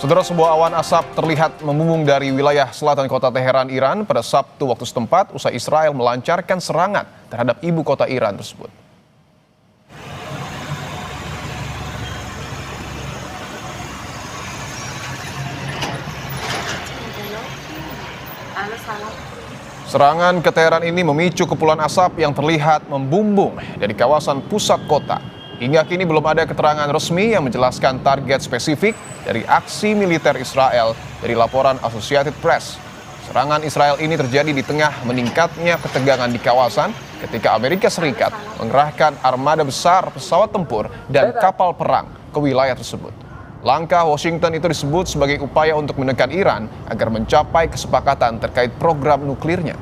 Saudara, sebuah awan asap terlihat membumbung dari wilayah selatan kota Teheran, Iran pada Sabtu waktu setempat usai Israel melancarkan serangan terhadap ibu kota Iran tersebut. Serangan ke Teheran ini memicu kepulan asap yang terlihat membumbung dari kawasan pusat kota. Hingga kini belum ada keterangan resmi yang menjelaskan target spesifik dari aksi militer Israel dari laporan Associated Press. Serangan Israel ini terjadi di tengah meningkatnya ketegangan di kawasan ketika Amerika Serikat mengerahkan armada besar pesawat tempur dan kapal perang ke wilayah tersebut. Langkah Washington itu disebut sebagai upaya untuk menekan Iran agar mencapai kesepakatan terkait program nuklirnya.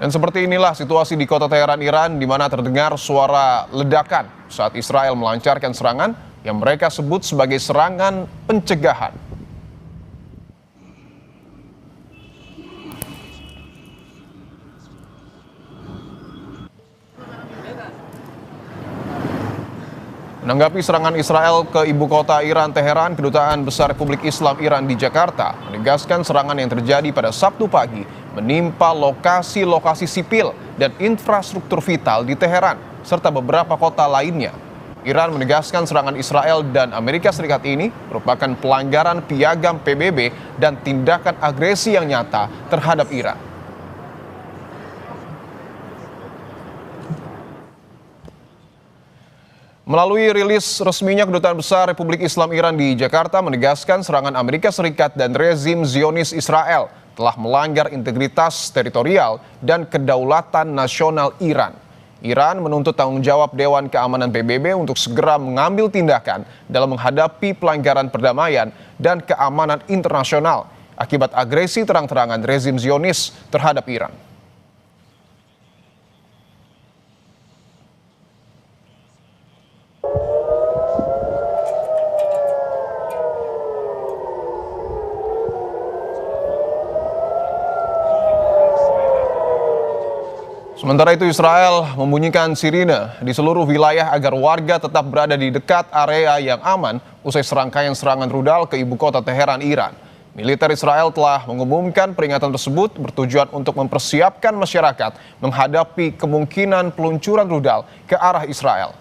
Dan seperti inilah situasi di kota Teheran, Iran, di mana terdengar suara ledakan saat Israel melancarkan serangan yang mereka sebut sebagai serangan pencegahan. Menanggapi serangan Israel ke ibu kota Iran, Teheran, Kedutaan Besar Republik Islam Iran di Jakarta menegaskan serangan yang terjadi pada Sabtu pagi menimpa lokasi-lokasi sipil dan infrastruktur vital di Teheran, serta beberapa kota lainnya. Iran menegaskan serangan Israel dan Amerika Serikat ini merupakan pelanggaran piagam PBB dan tindakan agresi yang nyata terhadap Iran. Melalui rilis resminya, Kedutaan Besar Republik Islam Iran di Jakarta menegaskan serangan Amerika Serikat dan rezim Zionis Israel telah melanggar integritas teritorial dan kedaulatan nasional Iran. Iran menuntut tanggung jawab Dewan Keamanan PBB untuk segera mengambil tindakan dalam menghadapi pelanggaran perdamaian dan keamanan internasional akibat agresi terang-terangan rezim Zionis terhadap Iran. Sementara itu, Israel membunyikan sirine di seluruh wilayah agar warga tetap berada di dekat area yang aman usai serangkaian serangan rudal ke ibu kota Teheran, Iran. Militer Israel telah mengumumkan peringatan tersebut bertujuan untuk mempersiapkan masyarakat menghadapi kemungkinan peluncuran rudal ke arah Israel.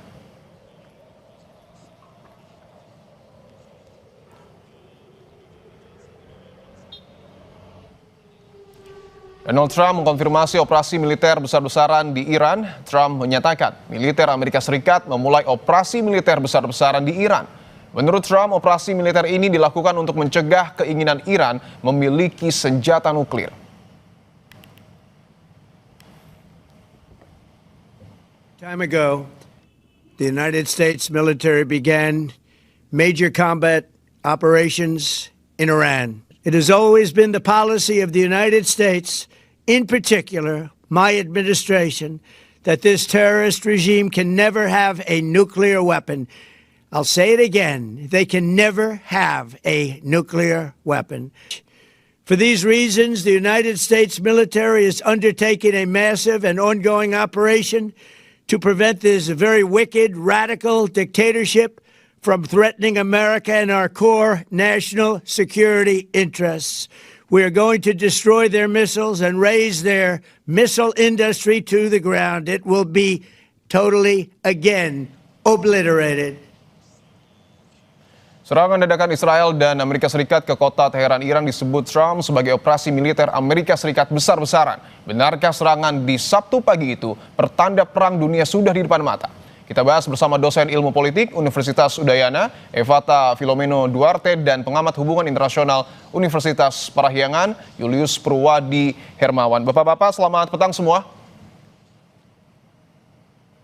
Donald Trump mengkonfirmasi operasi militer besar-besaran di Iran. Trump menyatakan militer Amerika Serikat memulai operasi militer besar-besaran di Iran. Menurut Trump, operasi militer ini dilakukan untuk mencegah keinginan Iran memiliki senjata nuklir. Time ago, the United States military began major combat operations in Iran. It has always been the policy of the United States, in particular, my administration, that this terrorist regime can never have a nuclear weapon. I'll say it again, they can never have a nuclear weapon. For these reasons, the United States military is undertaking a massive and ongoing operation to prevent this very wicked, radical dictatorship from threatening America and our core national security interests. We are going to destroy their missiles and raise their missile industry to the ground. It will be totally, again, obliterated. Serangan dadakan Israel dan Amerika Serikat ke kota Teheran, Iran disebut Trump sebagai operasi militer Amerika Serikat besar-besaran. Benarkah serangan di Sabtu pagi itu pertanda perang dunia sudah di depan mata? Kita bahas bersama dosen ilmu politik Universitas Udayana, Evata Filomeno Duarte, dan pengamat hubungan internasional Universitas Parahyangan, Julius Purwadi Hermawan. Bapak-bapak, selamat petang semua.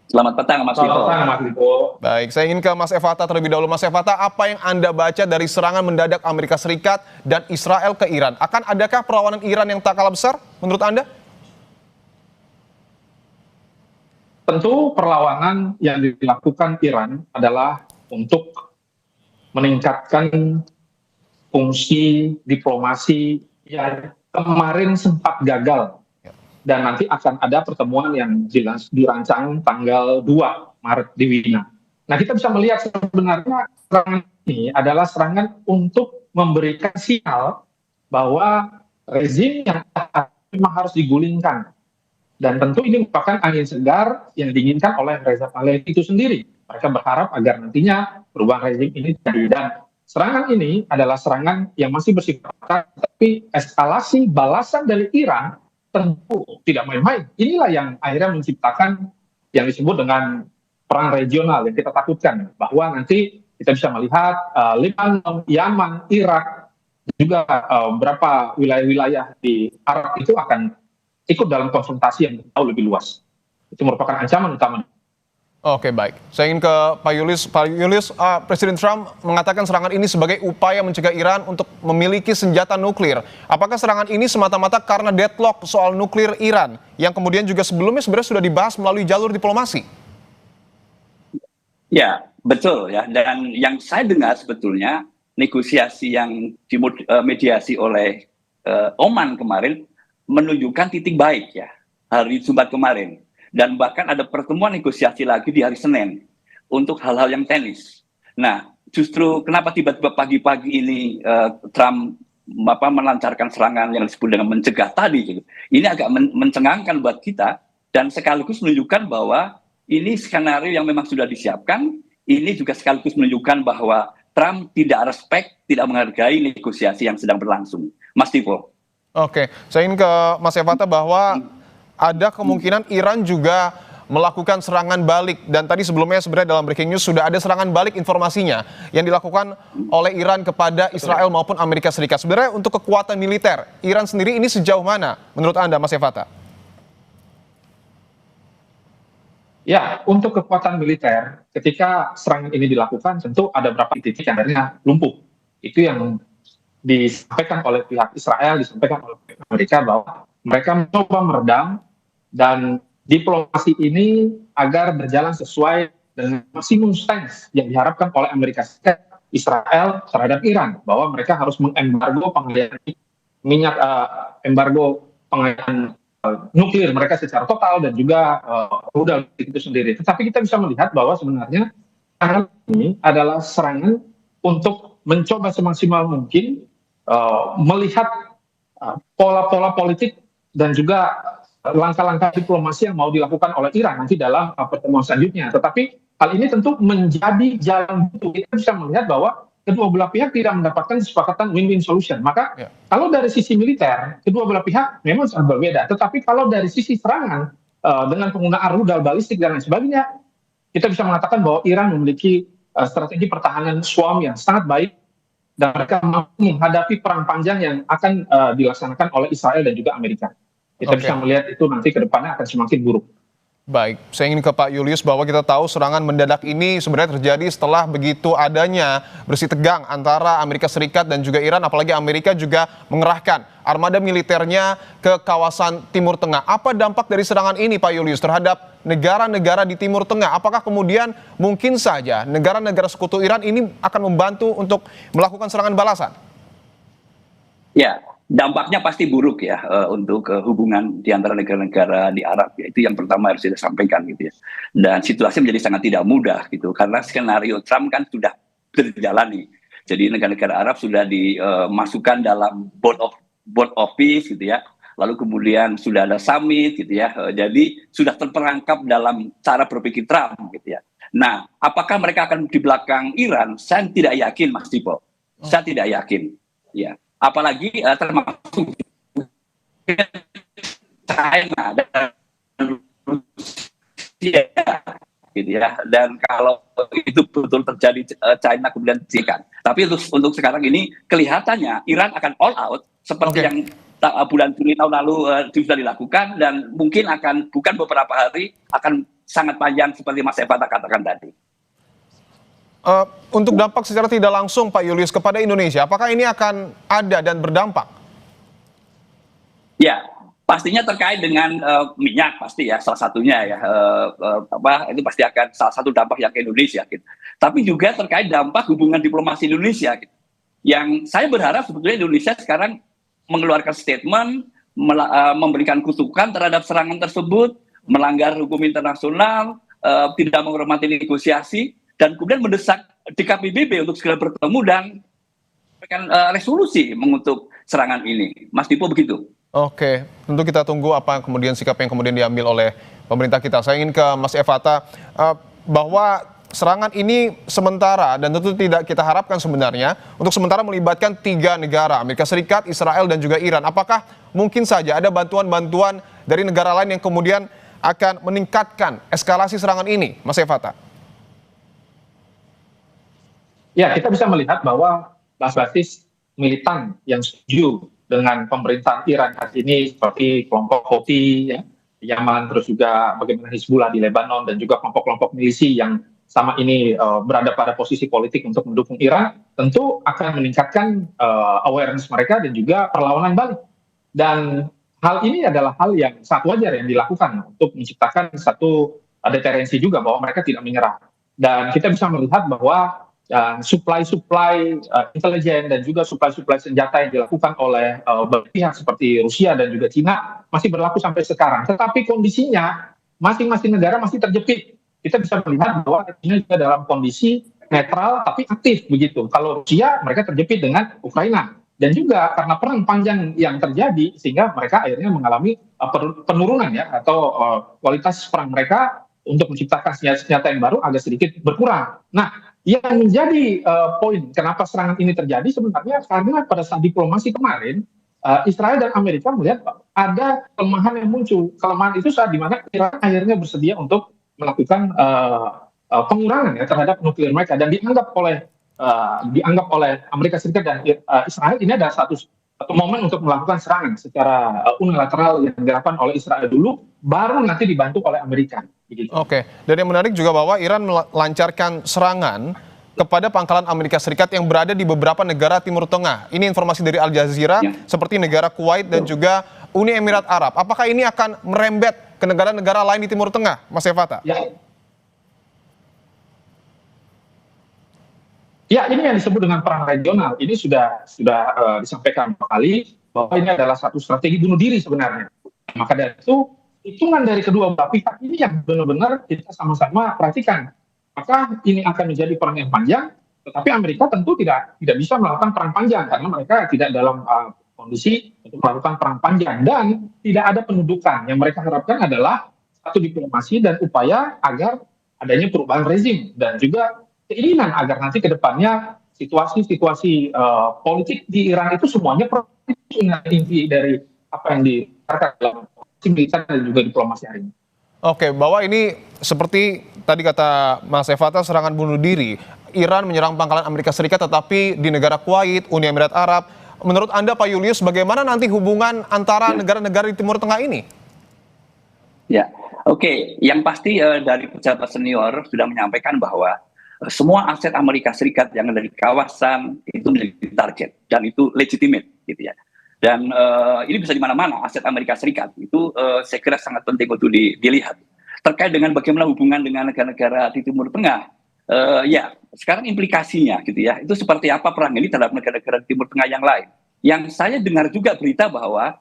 Selamat petang, Mas Vito. Selamat petang, Mas Vito. Baik, saya ingin ke Mas Evata terlebih dahulu. Mas Evata, apa yang Anda baca dari serangan mendadak Amerika Serikat dan Israel ke Iran? Adakah perlawanan Iran yang tak kalah besar menurut Anda? Tentu perlawanan yang dilakukan Iran adalah untuk meningkatkan fungsi diplomasi yang kemarin sempat gagal, dan nanti akan ada pertemuan yang dirancang tanggal 2 Maret di Wina. Nah, kita bisa melihat sebenarnya serangan ini adalah serangan untuk memberikan sinyal bahwa rezim yang memang harus digulingkan. Dan tentu ini merupakan angin segar yang diinginkan oleh Reza Pahlavi itu sendiri. Mereka berharap agar nantinya perubahan rezim ini terjadi. Dan serangan ini adalah serangan yang masih bersifat, tapi eskalasi balasan dari Iran tentu tidak main-main. Inilah yang akhirnya menciptakan yang disebut dengan perang regional yang kita takutkan, bahwa nanti kita bisa melihat Lebanon, Yaman, Irak, juga beberapa wilayah-wilayah di Arab itu akan ikut dalam konfrontasi yang jauh lebih luas. Itu merupakan ancaman utama. Oke, baik. Saya ingin ke Pak Julius. Pak Julius, Presiden Trump mengatakan serangan ini sebagai upaya mencegah Iran untuk memiliki senjata nuklir. Apakah serangan ini semata-mata karena deadlock soal nuklir Iran, yang kemudian juga sebelumnya sebenarnya sudah dibahas melalui jalur diplomasi? Ya, betul ya. Dan yang saya dengar sebetulnya negosiasi yang dimediasi oleh Oman kemarin menunjukkan titik baik ya hari Jumat kemarin, dan bahkan ada pertemuan negosiasi lagi di hari Senin untuk hal-hal yang teknis. Nah, justru kenapa tiba-tiba pagi-pagi ini Trump melancarkan serangan yang disebut dengan mencegah tadi gitu. Ini agak mencengangkan buat kita, dan sekaligus menunjukkan bahwa ini skenario yang memang sudah disiapkan. Ini juga sekaligus menunjukkan bahwa Trump tidak respect, tidak menghargai negosiasi yang sedang berlangsung. Mas Tivo. Oke, saya ingin ke Mas Evata bahwa ada kemungkinan Iran juga melakukan serangan balik, dan tadi sebelumnya sebenarnya dalam breaking news sudah ada serangan balik informasinya yang dilakukan oleh Iran kepada Israel maupun Amerika Serikat. Sebenarnya untuk kekuatan militer Iran sendiri ini sejauh mana menurut Anda, Mas Evata? Ya, untuk kekuatan militer ketika serangan ini dilakukan tentu ada beberapa titik yang akhirnya lumpuh. Itu yang disampaikan oleh pihak Israel, disampaikan oleh pihak Amerika, bahwa mereka mencoba meredam dan diplomasi ini agar berjalan sesuai dengan maksimum stance yang diharapkan oleh Amerika Serikat, Israel terhadap Iran, bahwa mereka harus mengembargo pengalihan minyak, embargo pengalihan nuklir mereka secara total, dan juga rudal itu sendiri. Tetapi kita bisa melihat bahwa sebenarnya serangan ini adalah serangan untuk mencoba semaksimal mungkin melihat pola-pola politik dan juga langkah-langkah diplomasi yang mau dilakukan oleh Iran nanti dalam pertemuan selanjutnya. Tetapi hal ini tentu menjadi jalan buntu. Kita bisa melihat bahwa kedua belah pihak tidak mendapatkan kesepakatan win-win solution. Maka kalau dari sisi militer, kedua belah pihak memang sangat berbeda. Tetapi kalau dari sisi serangan dengan penggunaan rudal balistik dan lain sebagainya, kita bisa mengatakan bahwa Iran memiliki strategi pertahanan SWAM yang sangat baik, dan mereka mampu menghadapi perang panjang yang akan dilaksanakan oleh Israel dan juga Amerika. Kita bisa melihat itu nanti ke depannya akan semakin buruk. Baik, saya ingin ke Pak Julius bahwa kita tahu serangan mendadak ini sebenarnya terjadi setelah begitu adanya bersih tegang antara Amerika Serikat dan juga Iran, apalagi Amerika juga mengerahkan armada militernya ke kawasan Timur Tengah. Apa dampak dari serangan ini, Pak Julius, terhadap negara-negara di Timur Tengah? Apakah kemudian mungkin saja negara-negara sekutu Iran ini akan membantu untuk melakukan serangan balasan? Ya, dampaknya pasti buruk ya untuk hubungan di antara negara-negara di Arab ya. Itu yang pertama harus kita sampaikan gitu ya. Dan situasi menjadi sangat tidak mudah gitu, karena skenario Trump kan sudah berjalan nih. Jadi negara-negara Arab sudah dimasukkan dalam board of peace gitu ya. Lalu kemudian sudah ada summit gitu ya. Jadi sudah terperangkap dalam cara berpikir Trump gitu ya. Nah, apakah mereka akan di belakang Iran? Saya tidak yakin, Mas Dipo. Saya tidak yakin. Ya. Apalagi termasuk China dan Rusia gitu ya. Dan kalau itu betul terjadi, China kemudian dihentikan. Tapi untuk sekarang ini kelihatannya Iran akan all out seperti yang bulan Juli tahun lalu sudah dilakukan, dan mungkin akan bukan beberapa hari, akan sangat panjang seperti Mas Evata katakan tadi. Untuk dampak secara tidak langsung, Pak Julius, kepada Indonesia, apakah ini akan ada dan berdampak? Ya, pastinya terkait dengan minyak pasti ya, salah satunya ya, itu pasti akan salah satu dampak yang ke Indonesia gitu. Tapi juga terkait dampak hubungan diplomasi Indonesia gitu. Yang saya berharap sebetulnya Indonesia sekarang mengeluarkan statement, memberikan kutukan terhadap serangan tersebut, melanggar hukum internasional, tidak menghormati negosiasi, dan kemudian mendesak DKPBB untuk segera bertemu dan memberikan resolusi mengutuk serangan ini. Mas Dipo begitu. Oke, tentu kita tunggu apa kemudian sikap yang kemudian diambil oleh pemerintah kita. Saya ingin ke Mas Evata, bahwa serangan ini sementara dan tentu tidak kita harapkan sebenarnya untuk sementara melibatkan 3 negara, Amerika Serikat, Israel, dan juga Iran. Apakah mungkin saja ada bantuan-bantuan dari negara lain yang kemudian akan meningkatkan eskalasi serangan ini, Mas Evata? Ya, kita bisa melihat bahwa basis militan yang setuju dengan pemerintahan Iran saat ini seperti kelompok Houthi ya, Yaman, terus juga bagaimana Hizbullah di Lebanon dan juga kelompok-kelompok milisi yang sama ini berada pada posisi politik untuk mendukung Iran, tentu akan meningkatkan awareness mereka dan juga perlawanan balik. Dan hal ini adalah hal yang sangat wajar yang dilakukan untuk menciptakan satu deterensi juga bahwa mereka tidak menyerah. Dan kita bisa melihat bahwa supply intelijen dan juga supply senjata yang dilakukan oleh pihak seperti Rusia dan juga Cina masih berlaku sampai sekarang. Tetapi kondisinya masing-masing negara masih terjepit. Kita bisa melihat bahwa China juga dalam kondisi netral tapi aktif begitu. Kalau Rusia mereka terjepit dengan Ukraina. Dan juga karena perang panjang yang terjadi sehingga mereka akhirnya mengalami penurunan ya atau kualitas perang mereka untuk menciptakan senjata yang baru agak sedikit berkurang. Nah, yang menjadi poin kenapa serangan ini terjadi sebenarnya karena pada saat diplomasi kemarin Israel dan Amerika melihat ada kelemahan yang muncul. Kelemahan itu saat dimana Iran akhirnya bersedia untuk melakukan pengurangan ya terhadap nuklir mereka dan dianggap oleh Amerika Serikat dan Israel ini adalah satu momen untuk melakukan serangan secara unilateral yang dilakukan oleh Israel dulu, baru nanti dibantu oleh Amerika. Begitu. Oke, dan yang menarik juga bahwa Iran melancarkan serangan kepada pangkalan Amerika Serikat yang berada di beberapa negara Timur Tengah. Ini informasi dari Al Jazeera, seperti negara Kuwait dan juga Uni Emirat Arab. Apakah ini akan merembet ke negara-negara lain di Timur Tengah, Mas Evata? Ya, ini yang disebut dengan perang regional. Ini sudah disampaikan kali bahwa ini adalah satu strategi bunuh diri sebenarnya. Maka dari itu, hitungan dari kedua belah pihak ini yang benar-benar kita sama-sama perhatikan. Maka ini akan menjadi perang yang panjang, tetapi Amerika tentu tidak bisa melakukan perang panjang karena mereka tidak dalam kondisi untuk melakukan perang panjang dan tidak ada pendudukan. Yang mereka harapkan adalah satu diplomasi dan upaya agar adanya perubahan rezim dan juga keinginan agar nanti ke depannya situasi politik di Iran itu semuanya inti dari apa yang dikatakan dalam militer dan juga diplomasi hari ini. Oke, bahwa ini seperti tadi kata Mas Evata serangan bunuh diri. Iran menyerang pangkalan Amerika Serikat tetapi di negara Kuwait, Uni Emirat Arab. Menurut Anda Pak Julius, bagaimana nanti hubungan antara negara-negara di Timur Tengah ini? Ya, oke. Yang pasti dari pejabat senior sudah menyampaikan bahwa semua aset Amerika Serikat yang ada di kawasan itu menjadi target dan itu legitimate, gitu ya. Dan ini bisa di mana-mana aset Amerika Serikat itu saya kira sangat penting untuk dilihat. Terkait dengan bagaimana hubungan dengan negara-negara di Timur Tengah, ya sekarang implikasinya, gitu ya. Itu seperti apa perang ini terhadap negara-negara di Timur Tengah yang lain. Yang saya dengar juga berita bahwa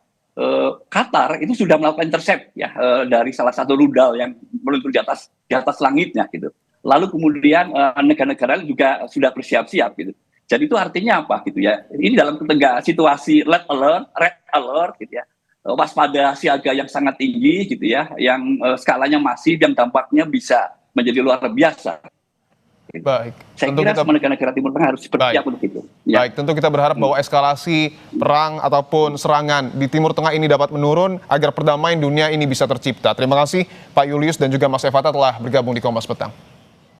Qatar itu sudah melakukan intercept ya dari salah satu rudal yang meluncur di atas langitnya, gitu. Lalu kemudian negara-negara juga sudah bersiap-siap gitu. Jadi itu artinya apa gitu ya? Ini dalam situasi red alert gitu ya. Waspada siaga yang sangat tinggi gitu ya, yang skalanya masif, yang dampaknya bisa menjadi luar biasa. Gitu. Baik. Saya kira semua negara-negara Timur Tengah harus bersiap untuk itu. Ya. Baik, tentu kita berharap bahwa eskalasi perang ataupun serangan di Timur Tengah ini dapat menurun agar perdamaian dunia ini bisa tercipta. Terima kasih Pak Julius dan juga Mas Evata telah bergabung di Kompas Petang.